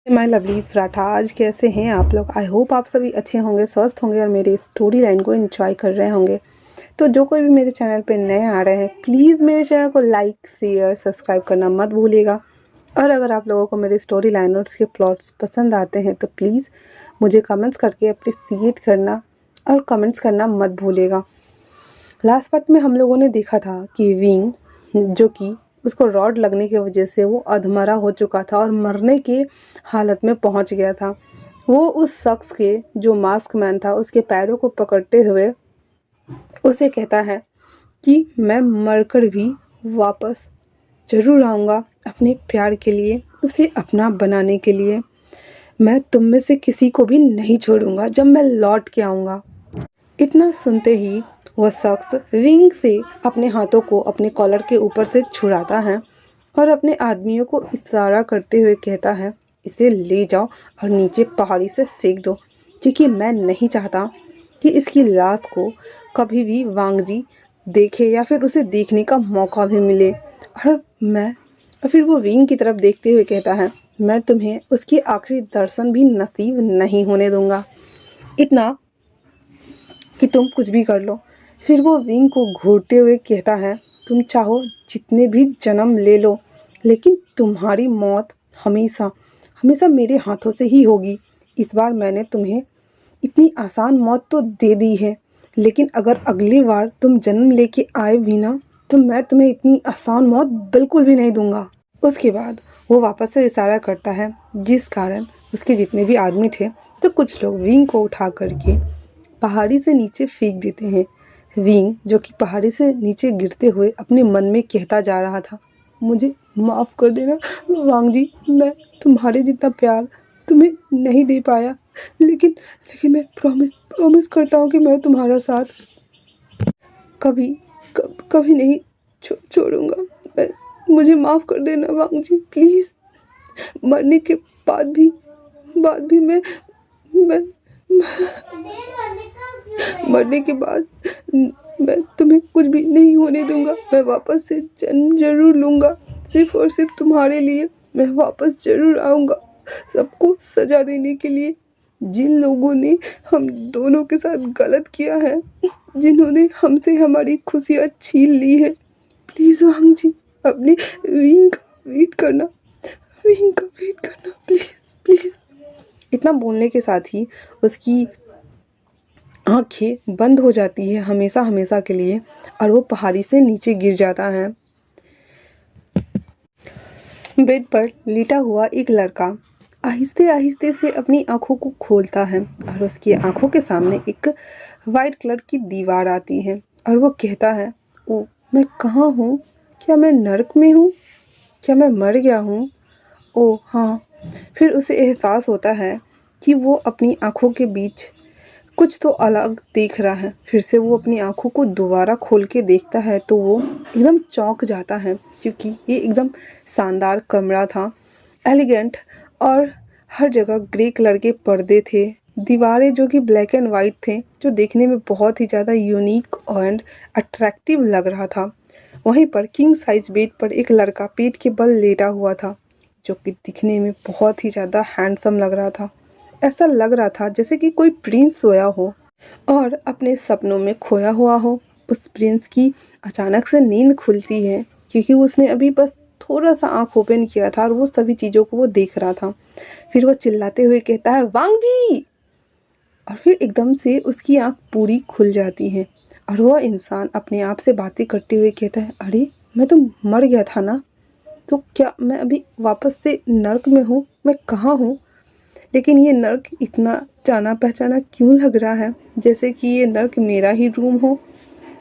My lovelies paratha, आज कैसे हैं आप लोग। आई होप आप सभी अच्छे होंगे, स्वस्थ होंगे और मेरी स्टोरी लाइन को एंजॉय कर रहे होंगे। तो जो कोई भी मेरे चैनल पे नए आ रहे हैं, प्लीज़ मेरे चैनल को लाइक शेयर सब्सक्राइब करना मत भूलिएगा। और अगर आप लोगों को मेरी स्टोरी लाइन और उसके प्लॉट्स पसंद आते हैं तो प्लीज़ मुझे कमेंट्स करके अप्रिसिएट करना और कमेंट्स करना मत भूलिएगा। लास्ट पार्ट में हम लोगों ने देखा था कि विंग, जो कि उसको रॉड लगने की वजह से वो अधमरा हो चुका था और मरने की हालत में पहुंच गया था। वो उस शख्स के, जो मास्क मैन था, उसके पैरों को पकड़ते हुए उसे कहता है कि मैं मरकर भी वापस ज़रूर आऊँगा अपने प्यार के लिए, उसे अपना बनाने के लिए। मैं तुम में से किसी को भी नहीं छोड़ूंगा जब मैं लौट के आऊँगा। इतना सुनते ही वह शख्स विंग से अपने हाथों को अपने कॉलर के ऊपर से छुड़ाता है और अपने आदमियों को इशारा करते हुए कहता है, इसे ले जाओ और नीचे पहाड़ी से फेंक दो, क्योंकि मैं नहीं चाहता कि इसकी लाश को कभी भी वांगजी देखे या फिर उसे देखने का मौका भी मिले। और फिर वो विंग की तरफ देखते हुए कहता है, मैं तुम्हें उसके आखिरी दर्शन भी नसीब नहीं होने दूंगा, इतना कि तुम कुछ भी कर लो। फिर वो विंग को घूरते हुए कहता है, तुम चाहो जितने भी जन्म ले लो, लेकिन तुम्हारी मौत हमेशा हमेशा मेरे हाथों से ही होगी। इस बार मैंने तुम्हें इतनी आसान मौत तो दे दी है, लेकिन अगर अगली बार तुम जन्म लेके आए भी ना, तो मैं तुम्हें इतनी आसान मौत बिल्कुल भी नहीं दूंगा। उसके बाद वो वापस से इशारा करता है, जिस कारण उसके जितने भी आदमी थे, तो कुछ लोग विंग को उठा करके पहाड़ी से नीचे फेंक देते हैं। विंग, जो कि पहाड़ी से नीचे गिरते हुए अपने मन में कहता जा रहा था, मुझे माफ़ कर देना वांग जी, मैं तुम्हारे जितना प्यार तुम्हें नहीं दे पाया, लेकिन मैं प्रॉमिस करता हूँ कि मैं तुम्हारा साथ कभी कभी नहीं छोड़ूंगा। मुझे माफ़ कर देना वांग जी, प्लीज़। मरने के बाद भी मैं मरने के बाद मैं तुम्हें कुछ भी नहीं होने दूंगा। मैं वापस से जन्म जरूर लूँगा, सिर्फ और सिर्फ तुम्हारे लिए मैं वापस जरूर आऊँगा, सबको सजा देने के लिए। जिन लोगों ने हम दोनों के साथ गलत किया है, जिन्होंने हमसे हमारी खुशियाँ छीन ली है, प्लीज़ वांग जी, अपने विंग का वेट करना, प्लीज़ प्लीज़। इतना बोलने के साथ ही उसकी आंखें बंद हो जाती है हमेशा हमेशा के लिए और वो पहाड़ी से नीचे गिर जाता है। बेड पर लेटा हुआ एक लड़का आहिस्ते आहिस्ते से अपनी आंखों को खोलता है और उसकी आंखों के सामने एक वाइट कलर की दीवार आती है और वो कहता है, ओ मैं कहाँ हूँ? क्या मैं नर्क में हूँ? क्या मैं मर गया हूँ? ओ हाँ। फिर उसे एहसास होता है कि वो अपनी आंखों के बीच कुछ तो अलग देख रहा है। फिर से वो अपनी आंखों को दोबारा खोल के देखता है तो वो एकदम चौंक जाता है, क्योंकि ये एकदम शानदार कमरा था, एलिगेंट, और हर जगह ग्रे कलर के पर्दे थे, दीवारें जो कि ब्लैक एंड वाइट थे, जो देखने में बहुत ही ज़्यादा यूनिक एंड अट्रैक्टिव लग रहा था। वहीं पर किंग साइज बेड पर एक लड़का पेट के बल लेटा हुआ था, जो कि दिखने में बहुत ही ज़्यादा हैंडसम लग रहा था। ऐसा लग रहा था जैसे कि कोई प्रिंस सोया हो और अपने सपनों में खोया हुआ हो। उस प्रिंस की अचानक से नींद खुलती है, क्योंकि उसने अभी बस थोड़ा सा आंख ओपन किया था और वो सभी चीज़ों को वो देख रहा था। फिर वो चिल्लाते हुए कहता है, वांग जी। और फिर एकदम से उसकी आंख पूरी खुल जाती है और वह इंसान अपने आप से बातें करते हुए कहता है, अरे मैं तो मर गया था ना, तो क्या मैं अभी वापस से नर्क में हूँ? मैं कहाँ हूँ? लेकिन ये नर्क इतना जाना पहचाना क्यों लग रहा है, जैसे कि ये नर्क मेरा ही रूम हो।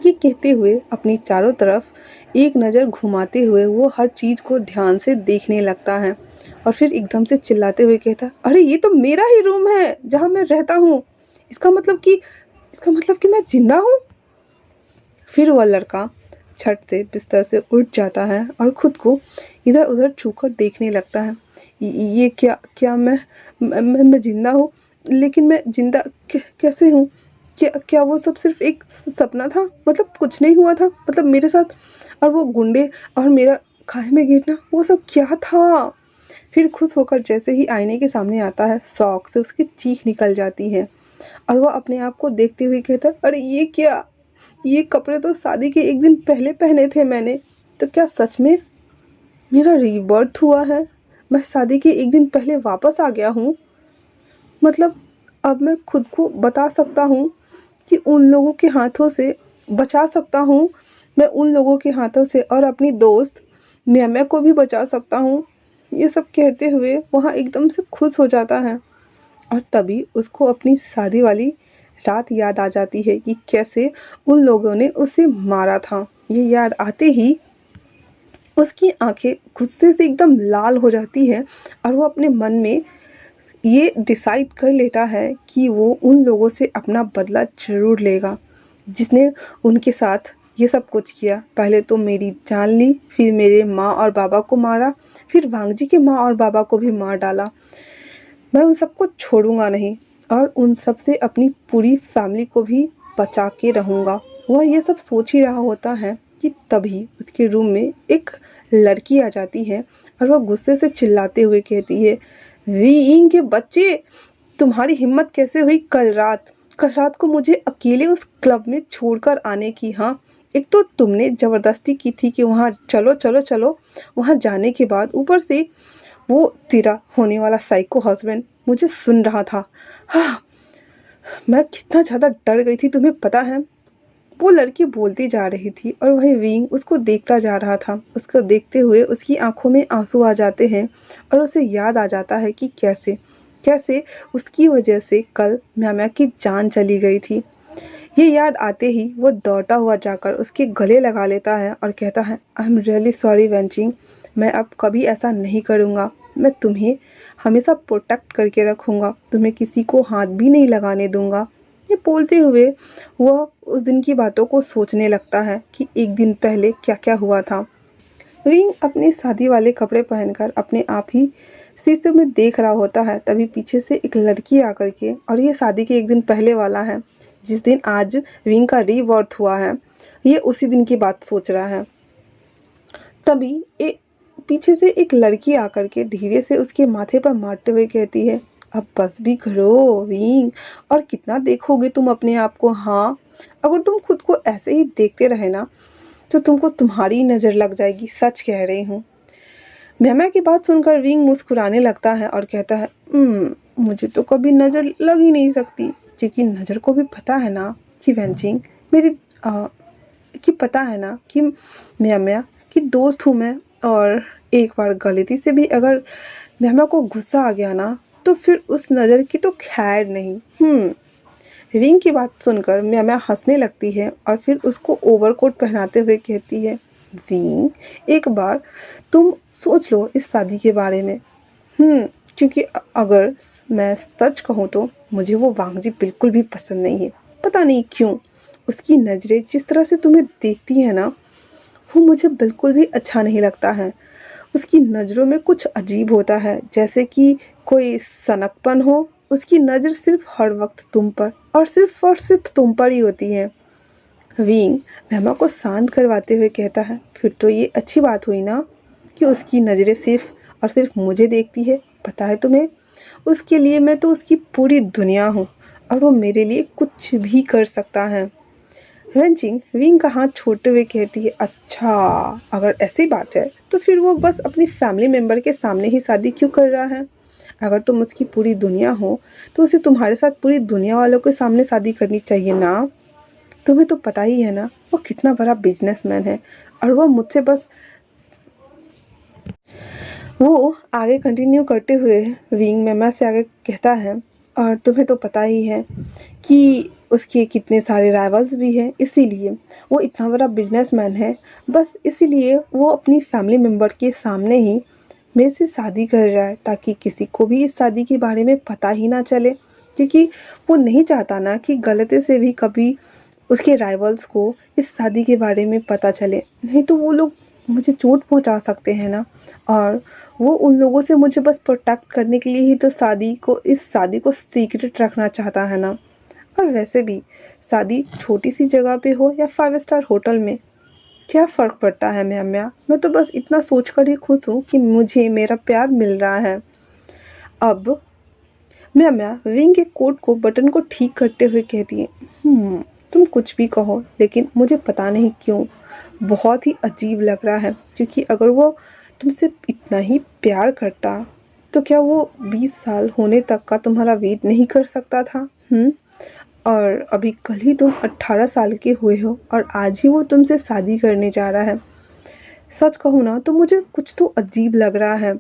ये कहते हुए अपनी चारों तरफ एक नज़र घुमाते हुए वो हर चीज़ को ध्यान से देखने लगता है और फिर एकदम से चिल्लाते हुए कहता है, अरे ये तो मेरा ही रूम है जहाँ मैं रहता हूँ। इसका मतलब कि मैं जिंदा हूँ। फिर वह लड़का छट से बिस्तर से उठ जाता है और खुद को इधर उधर छूकर देखने लगता है। ये क्या मैं जिंदा हूँ? लेकिन मैं जिंदा कैसे हूँ? क्या वो सब सिर्फ एक सपना था? मतलब कुछ नहीं हुआ था? मतलब मेरे साथ और वो गुंडे और मेरा खाई में गिरना, वो सब क्या था? फिर खुश होकर जैसे ही आईने के सामने आता है, शौक से उसकी चीख निकल जाती है और वह अपने आप को देखते हुए कहता है, अरे ये क्या, ये कपड़े तो शादी के एक दिन पहले पहने थे मैंने। तो क्या सच में मेरा रीबर्थ हुआ है? मैं शादी के एक दिन पहले वापस आ गया हूँ? मतलब अब मैं खुद को बता सकता हूँ कि उन लोगों के हाथों से बचा सकता हूँ, मैं उन लोगों के हाथों से और अपनी दोस्त म्या को भी बचा सकता हूँ। ये सब कहते हुए वहाँ एकदम से खुश हो जाता है और तभी उसको अपनी शादी वाली रात याद आ जाती है कि कैसे उन लोगों ने उसे मारा था। ये याद आते ही उसकी आंखें गुस्से से एकदम लाल हो जाती हैं और वो अपने मन में ये डिसाइड कर लेता है कि वो उन लोगों से अपना बदला ज़रूर लेगा जिसने उनके साथ ये सब कुछ किया। पहले तो मेरी जान ली, फिर मेरे माँ और बाबा को मारा, फिर वांगजी के माँ और बाबा को भी मार डाला। मैं उन सबको छोड़ूंगा नहीं और उन सब से अपनी पूरी फैमिली को भी बचा के रहूँगा। वह ये सब सोच ही रहा होता है कि तभी उसके रूम में एक लड़की आ जाती है और वह गुस्से से चिल्लाते हुए कहती है, रीइंग के बच्चे, तुम्हारी हिम्मत कैसे हुई कल रात को मुझे अकेले उस क्लब में छोड़कर आने की? हाँ, एक तो तुमने ज़बरदस्ती की थी कि वहाँ चलो चलो चलो, वहाँ जाने के बाद ऊपर से वो तेरा होने वाला साइको हस्बैंड मुझे सुन रहा था। हाँ, मैं कितना ज़्यादा डर गई थी तुम्हें पता है? वो लड़की बोलती जा रही थी और वही विंग उसको देखता जा रहा था। उसको देखते हुए उसकी आंखों में आंसू आ जाते हैं और उसे याद आ जाता है कि कैसे कैसे उसकी वजह से कल म्या की जान चली गई थी। ये याद आते ही वो दौड़ता हुआ जाकर उसके गले लगा लेता है और कहता है, I am really sorry Wenching, मैं अब कभी ऐसा नहीं करूँगा। मैं तुम्हें हमेशा प्रोटेक्ट करके रखूँगा, तुम्हें किसी को हाथ भी नहीं लगाने दूँगा। ये बोलते हुए वह उस दिन की बातों को सोचने लगता है कि एक दिन पहले क्या क्या हुआ था। रिंग अपने शादी वाले कपड़े पहनकर अपने आप ही शीशे में देख रहा होता है। तभी पीछे से एक लड़की आकर के, और ये शादी के एक दिन पहले वाला है जिस दिन आज रिंग का रीबर्थ हुआ है, ये उसी दिन की बात सोच रहा है। तभी एक पीछे से एक लड़की आकर के धीरे से उसके माथे पर मारते हुए कहती है, अब बस भी करो रिंग, और कितना देखोगे तुम अपने आप को? हाँ, अगर तुम खुद को ऐसे ही देखते रहे ना तो तुमको तुम्हारी नज़र लग जाएगी, सच कह रही हूँ। म्या की बात सुनकर रिंग मुस्कुराने लगता है और कहता है, मुझे तो कभी नज़र लग ही नहीं सकती, क्योंकि नज़र को भी पता है ना कि वेंचिंग मेरी कि पता है ना कि म्या की दोस्त हूँ मैं, और एक बार गलती से भी अगर म्या को गुस्सा आ गया ना तो फिर उस नज़र की तो खैर नहीं। रिंग की बात सुनकर म्या हंसने लगती है और फिर उसको ओवरकोट पहनाते हुए कहती है, रिंग, एक बार तुम सोच लो इस शादी के बारे में। क्योंकि अगर मैं सच कहूँ तो मुझे वो वांगजी बिल्कुल भी पसंद नहीं है। पता नहीं क्यों, उसकी नज़रें जिस तरह से तुम्हें देखती हैं ना, वो मुझे बिल्कुल भी अच्छा नहीं लगता है। उसकी नज़रों में कुछ अजीब होता है, जैसे कि कोई सनकपन हो। उसकी नज़र सिर्फ हर वक्त तुम पर और सिर्फ तुम पर ही होती है। विंग मेहमा को शांत करवाते हुए कहता है, फिर तो ये अच्छी बात हुई ना कि उसकी नज़रें सिर्फ और सिर्फ मुझे देखती है। पता है तुम्हें, उसके लिए मैं तो उसकी पूरी दुनिया हूँ और वो मेरे लिए कुछ भी कर सकता है। वेंचिंग विंग का हाथ छोड़ते हुए कहती है, अच्छा, अगर ऐसी बात है तो फिर वो बस अपनी फैमिली मेम्बर के सामने ही शादी क्यों कर रहा है? अगर तुम उसकी पूरी दुनिया हो तो उसे तुम्हारे साथ पूरी दुनिया वालों के सामने शादी करनी चाहिए ना। तुम्हें तो पता ही है ना वो कितना बड़ा बिजनेसमैन है, और वो मुझसे बस वो आगे कंटिन्यू करते हुए विंग मेमा से आगे कहता है, और तुम्हें तो पता ही है कि उसके कितने सारे राइवल्स भी हैं, इसीलिए वो इतना बड़ा बिजनेसमैन है, बस इसीलिए वो अपनी फैमिली मेम्बर के सामने ही मेरे से शादी कर रहा है ताकि किसी को भी इस शादी के बारे में पता ही ना चले, क्योंकि वो नहीं चाहता ना कि गलती से भी कभी उसके राइवल्स को इस शादी के बारे में पता चले, नहीं तो वो लोग मुझे चोट पहुंचा सकते हैं ना। और वो उन लोगों से मुझे बस प्रोटेक्ट करने के लिए ही तो इस शादी को सीक्रेट रखना चाहता है ना। और वैसे भी शादी छोटी सी जगह पे हो या 5 स्टार होटल में, क्या फ़र्क पड़ता है म्या, मैं तो बस इतना सोचकर ही खुश हूँ कि मुझे मेरा प्यार मिल रहा है। अब म्या विंग के कोट को बटन को ठीक करते हुए कहती है, तुम कुछ भी कहो लेकिन मुझे पता नहीं क्यों बहुत ही अजीब लग रहा है, क्योंकि अगर वो तुमसे इतना ही प्यार करता तो क्या वो 20 साल होने तक का तुम्हारा वेट नहीं कर सकता था? और अभी कल ही तुम 18 साल के हुए हो और आज ही वो तुमसे शादी करने जा रहा है। सच कहूँ ना तो मुझे कुछ तो अजीब लग रहा है,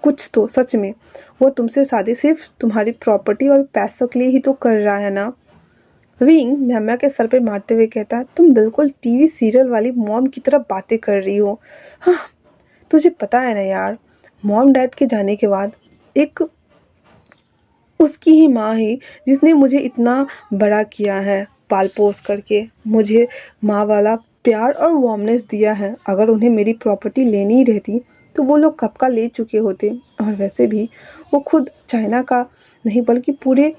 कुछ तो सच में। वो तुमसे शादी सिर्फ तुम्हारी प्रॉपर्टी और पैसों के लिए ही तो कर रहा है ना? विंग म्यामा के सर पे मारते हुए कहता है, तुम बिल्कुल टीवी सीरियल वाली मॉम की तरह बातें कर रही हो। हाँ, तुझे पता है ना यार, मॉम डैड के जाने के बाद एक उसकी ही माँ ही जिसने मुझे इतना बड़ा किया है, पाल पोस करके मुझे माँ वाला प्यार और वार्मनेस दिया है। अगर उन्हें मेरी प्रॉपर्टी लेनी ही रहती तो वो लोग कब का ले चुके होते। और वैसे भी वो खुद चाइना का नहीं बल्कि पूरे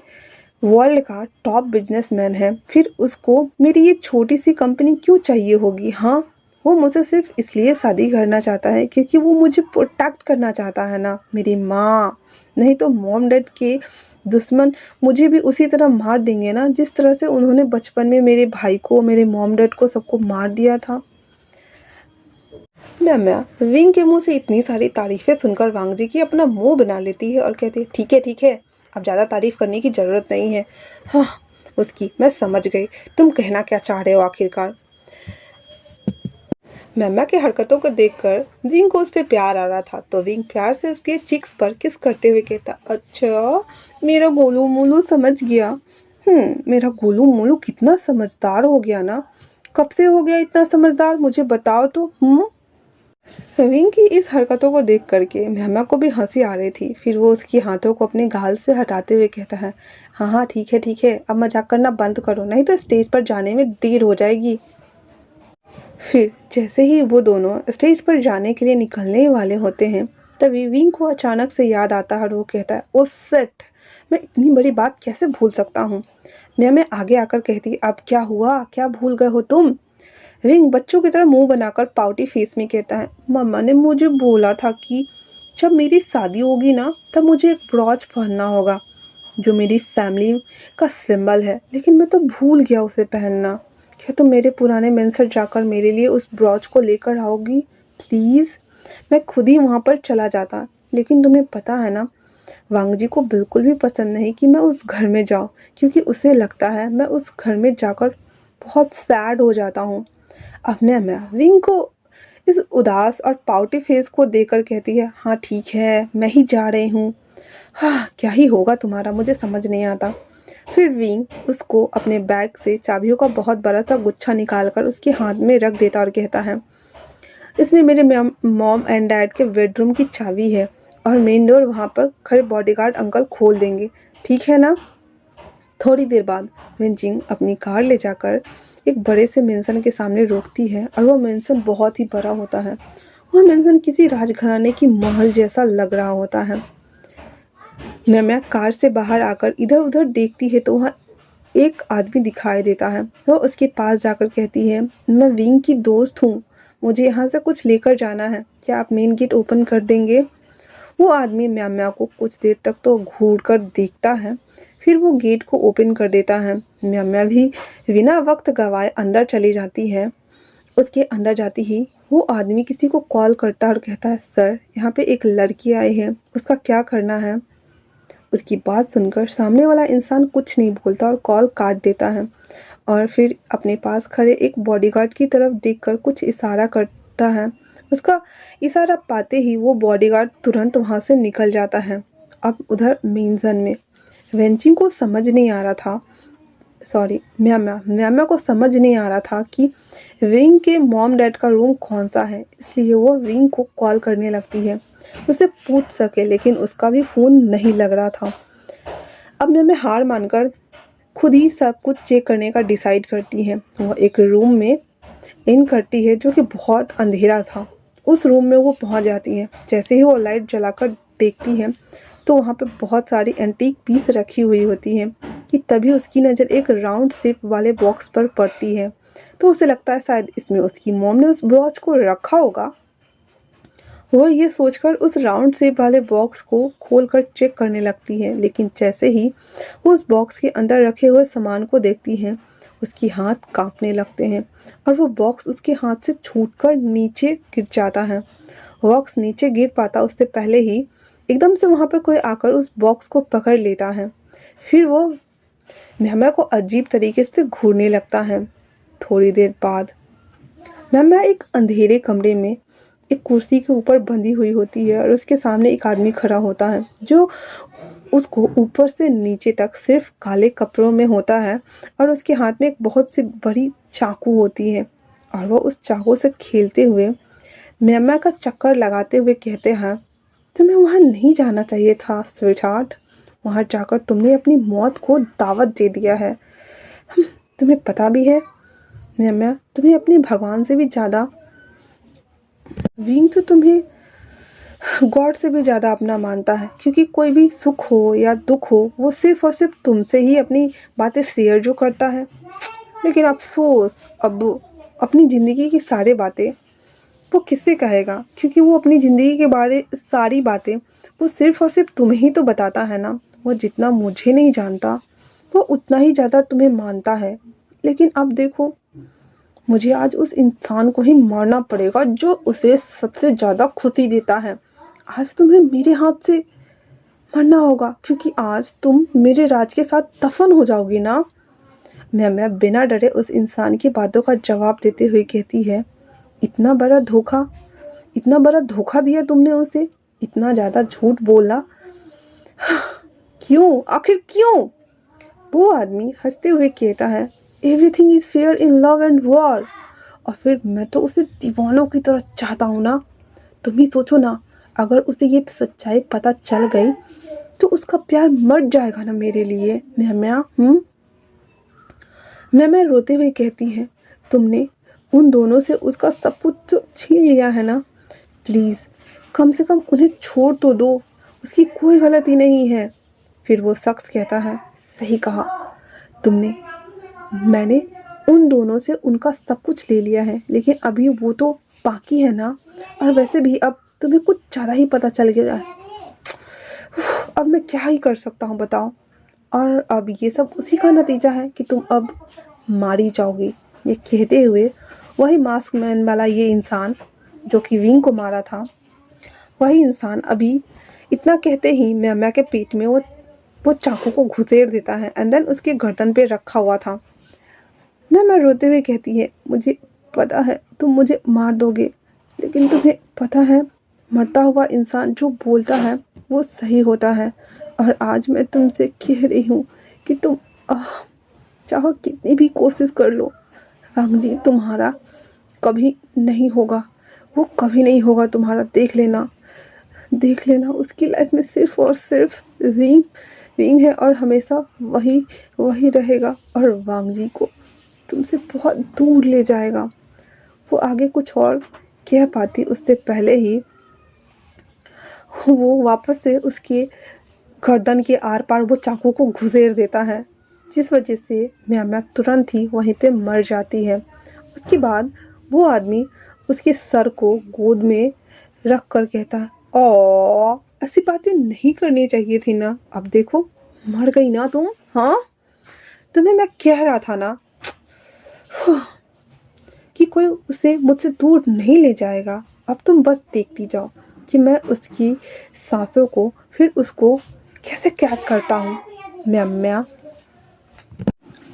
वर्ल्ड का टॉप बिजनेसमैन है, फिर उसको मेरी ये छोटी सी कंपनी क्यों चाहिए होगी? हाँ, वो मुझसे सिर्फ इसलिए शादी करना चाहता है क्योंकि वो मुझे प्रोटेक्ट करना चाहता है ना, मेरी माँ। नहीं तो मॉम डैड के दुश्मन मुझे भी उसी तरह मार देंगे ना, जिस तरह से उन्होंने बचपन में मेरे भाई को, मेरे मॉम डैड को, सबको मार दिया था। म्या विंग के मुंह से इतनी सारी तारीफें सुनकर वांग जी की अपना मुंह बना लेती है और कहती है, ठीक है, अब ज़्यादा तारीफ करने की ज़रूरत नहीं है। हाँ, उसकी मैं समझ गई, तुम कहना क्या चाह रहे हो आखिरकार। मैमा की हरकतों को देखकर विंग को उस पर प्यार आ रहा था, तो विंग प्यार से उसके चिक्स पर किस करते हुए कहता, अच्छा मेरा गोलू मोलू समझ गया। मेरा गोलू मोलू कितना समझदार हो गया ना। कब से हो गया इतना समझदार, मुझे बताओ तो। विंग की इस हरकतों को देख करके मेहमा को भी हंसी आ रही थी। फिर वो उसके हाथों को अपने गाल से हटाते हुए कहता है, हाँ ठीक है, अब मजाक करना बंद करो, नहीं तो स्टेज पर जाने में देर हो जाएगी। फिर जैसे ही वो दोनों स्टेज पर जाने के लिए निकलने वाले होते हैं, तभी विंग को अचानक से याद आता है और वो कहता है, ओ सेट, मैं इतनी बड़ी बात कैसे भूल सकता हूँ। मैं आगे आकर कहती, अब क्या हुआ, क्या भूल गए हो तुम? विंग बच्चों की तरह मुंह बनाकर पाउटी फेस में कहता है, मम्मा ने मुझे बोला था कि जब मेरी शादी होगी ना तब मुझे एक ब्रॉच पहनना होगा जो मेरी फैमिली का सिंबल है, लेकिन मैं तो भूल गया उसे पहनना। क्या तुम मेरे पुराने मेंसर जाकर मेरे लिए उस ब्रॉच को लेकर आओगी प्लीज़? मैं खुद ही वहाँ पर चला जाता, लेकिन तुम्हें पता है ना, वांग जी को बिल्कुल भी पसंद नहीं कि मैं उस घर में जाऊँ, क्योंकि उसे लगता है मैं उस घर में जाकर बहुत सैड हो जाता हूँ। अब मैं विंग को इस उदास और पाउटी फेस को देखकर कहती है, हाँ ठीक है, मैं ही जा रही हूँ। हाँ, क्या ही होगा तुम्हारा, मुझे समझ नहीं आता। फिर विंग उसको अपने बैग से चाबियों का बहुत बड़ा सा गुच्छा निकालकर उसके हाथ में रख देता और कहता है, इसमें मेरे मॉम एंड डैड के बेडरूम की चाबी है और मेन डोर वहाँ पर खड़े बॉडीगार्ड अंकल खोल देंगे, ठीक है ना? थोड़ी देर बाद विंचिंग अपनी कार ले जाकर एक बड़े से मेंशन के सामने रोकती है और वो मेंशन बहुत ही बड़ा होता है। वह मेंशन किसी राजघराने की महल जैसा लग रहा होता है। मैं कार से बाहर आकर इधर उधर देखती है तो वहाँ एक आदमी दिखाई देता है। वो उसके पास जाकर कहती है, मैं विंग की दोस्त हूँ, मुझे यहाँ से कुछ लेकर जाना है, क्या आप मेन गेट ओपन कर देंगे? वो आदमी म्या को कुछ देर तक तो घूर कर देखता है, फिर वो गेट को ओपन कर देता है। म्या भी बिना वक्त गवाए अंदर चली जाती है। उसके अंदर जाती ही वो आदमी किसी को कॉल करता है और कहता है, सर यहाँ पे एक लड़की आई है, उसका क्या करना है? उसकी बात सुनकर सामने वाला इंसान कुछ नहीं बोलता और कॉल काट देता है और फिर अपने पास खड़े एक बॉडीगार्ड की तरफ देखकर कुछ इशारा करता है। उसका इशारा पाते ही वो बॉडीगार्ड तुरंत वहाँ से निकल जाता है। अब उधर मेंशन में वेंचिंग को समझ नहीं आ रहा था, सॉरी म्यामा को समझ नहीं आ रहा था कि विंग के मॉम डैड का रूम कौन सा है, इसलिए वो विंग को कॉल करने लगती है उसे पूछ सके, लेकिन उसका भी फ़ोन नहीं लग रहा था। अब मैं हार मानकर खुद ही सब कुछ चेक करने का डिसाइड करती है। वो एक रूम में इन करती है जो कि बहुत अंधेरा था। उस रूम में वो पहुंच जाती है। जैसे ही वो लाइट जलाकर देखती है तो वहाँ पे बहुत सारी एंटीक पीस रखी हुई होती हैं कि तभी उसकी नज़र एक राउंड शेप वाले बॉक्स पर पड़ती है। तो उसे लगता है शायद इसमें उसकी मॉम ने उस वॉच को रखा होगा। वो ये सोचकर उस राउंड शेप वाले बॉक्स को खोलकर चेक करने लगती है, लेकिन जैसे ही वो उस बॉक्स के अंदर रखे हुए सामान को देखती है, उसकी हाथ कांपने लगते हैं और वो बॉक्स उसके हाथ से छूटकर नीचे गिर जाता है। बॉक्स नीचे गिर पाता उससे पहले ही एकदम से वहाँ पर कोई आकर उस बॉक्स को पकड़ लेता है। फिर वो मेहमा को अजीब तरीके से घूरने लगता है। थोड़ी देर बाद मेहमा एक अंधेरे कमरे में एक कुर्सी के ऊपर बंधी हुई होती है और उसके सामने एक आदमी खड़ा होता है जो उसको ऊपर से नीचे तक सिर्फ काले कपड़ों में होता है और उसके हाथ में एक बहुत सी बड़ी चाकू होती है और वो उस चाकू से खेलते हुए मेहमा का चक्कर लगाते हुए कहते हैं, तुम्हें वहाँ नहीं जाना चाहिए था स्वीटहार्ट। वहाँ जाकर तुमने अपनी मौत को दावत दे दिया है। तुम्हें पता भी है मेहमा, तुम्हें अपने भगवान से भी ज़्यादा विंग तो तुम्हें गॉड से भी ज़्यादा अपना मानता है, क्योंकि कोई भी सुख हो या दुख हो वो सिर्फ और सिर्फ तुमसे ही अपनी बातें शेयर जो करता है। लेकिन अफसोस अब अपनी ज़िंदगी की सारी बातें वो किससे कहेगा, क्योंकि वो अपनी ज़िंदगी के बारे सारी बातें वो सिर्फ और सिर्फ तुम्हें ही तो बताता है ना। वो जितना मुझे नहीं जानता वो उतना ही ज़्यादा तुम्हें मानता है। लेकिन अब देखो, मुझे आज उस इंसान को ही मारना पड़ेगा जो उसे सबसे ज़्यादा खुशी देता है। आज तुम्हें मेरे हाथ से मरना होगा, क्योंकि आज तुम मेरे राज के साथ दफन हो जाओगी ना। मैं बिना डरे उस इंसान की बातों का जवाब देते हुए कहती है, इतना बड़ा धोखा दिया तुमने उसे, इतना ज़्यादा झूठ बोला, क्यों, आखिर क्यों? वो आदमी हंसते हुए कहता है, everything is fair in love and war. और फिर मैं तो उसे दीवानों की तरह चाहता हूँ ना। तुम ही सोचो ना, अगर उसे ये सच्चाई पता चल गई तो उसका प्यार मर जाएगा ना मेरे लिए। मैं रोते हुए कहती है, तुमने उन दोनों से उसका सब कुछ तो छीन लिया है ना। प्लीज़ कम से कम उन्हें छोड़ तो दो, उसकी कोई गलती नहीं है। फिर वो शख्स कहता है, सही कहा तुमने, मैंने उन दोनों से उनका सब कुछ ले लिया है, लेकिन अभी वो तो बाकी है ना। और वैसे भी अब तुम्हें कुछ ज़्यादा ही पता चल गया है। अब मैं क्या ही कर सकता हूँ बताओ। और अब ये सब उसी का नतीजा है कि तुम अब मारी जाओगी। ये कहते हुए वही मास्क मैन वाला ये इंसान जो कि विंग को मारा था, वही इंसान अभी इतना कहते ही मेहमा के पेट में वो चाकू को घुसेड़ देता है एंड देन उसके गर्दन पे रखा हुआ था। मैं रोते हुए कहती है, मुझे पता है तुम मुझे मार दोगे, लेकिन तुम्हें पता है मरता हुआ इंसान जो बोलता है वो सही होता है। और आज मैं तुमसे कह रही हूँ कि तुम चाहो कितनी भी कोशिश कर लो, वांग जी तुम्हारा कभी नहीं होगा, वो कभी नहीं होगा तुम्हारा। देख लेना उसकी लाइफ में सिर्फ और सिर्फ विंग है और हमेशा वही रहेगा और वांग जी को तुमसे बहुत दूर ले जाएगा। वो आगे कुछ और कह पाती उससे पहले ही वो वापस से उसके गर्दन के आर पार वो चाकू को घुसेड़ देता है, जिस वजह से मेहमा तुरंत ही वहीं पे मर जाती है। उसके बाद वो आदमी उसके सर को गोद में रख कर कहता है, ओ ऐसी बातें नहीं करनी चाहिए थी ना, अब देखो मर गई ना तुम। हाँ, तुम्हें मैं कह रहा था ना कि कोई उसे मुझसे दूर नहीं ले जाएगा। अब तुम बस देखती जाओ कि मैं उसकी सांसों को फिर उसको कैसे कैद करता हूँ। मेहमा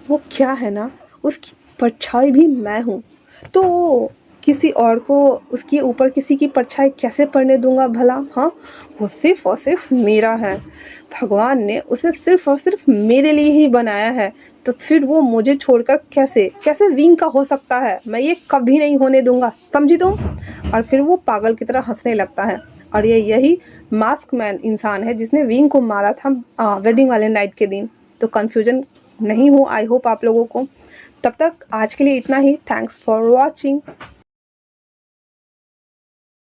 वो क्या है ना, उसकी परछाई भी मैं हूँ, तो किसी और को उसके ऊपर किसी की परछाई कैसे पड़ने दूंगा भला। हाँ, वो सिर्फ और सिर्फ मेरा है, भगवान ने उसे सिर्फ और सिर्फ मेरे लिए ही बनाया है, तो फिर वो मुझे छोड़कर कैसे विंग का हो सकता है। मैं ये कभी नहीं होने दूंगा, समझी तुम। और फिर वो पागल की तरह हंसने लगता है। और यही मास्क मैन इंसान है जिसने विंग को मारा था वेडिंग वाले नाइट के दिन। तो कन्फ्यूजन नहीं हो, आई होप आप लोगों को। तब तक आज के लिए इतना ही। Thanks for watching.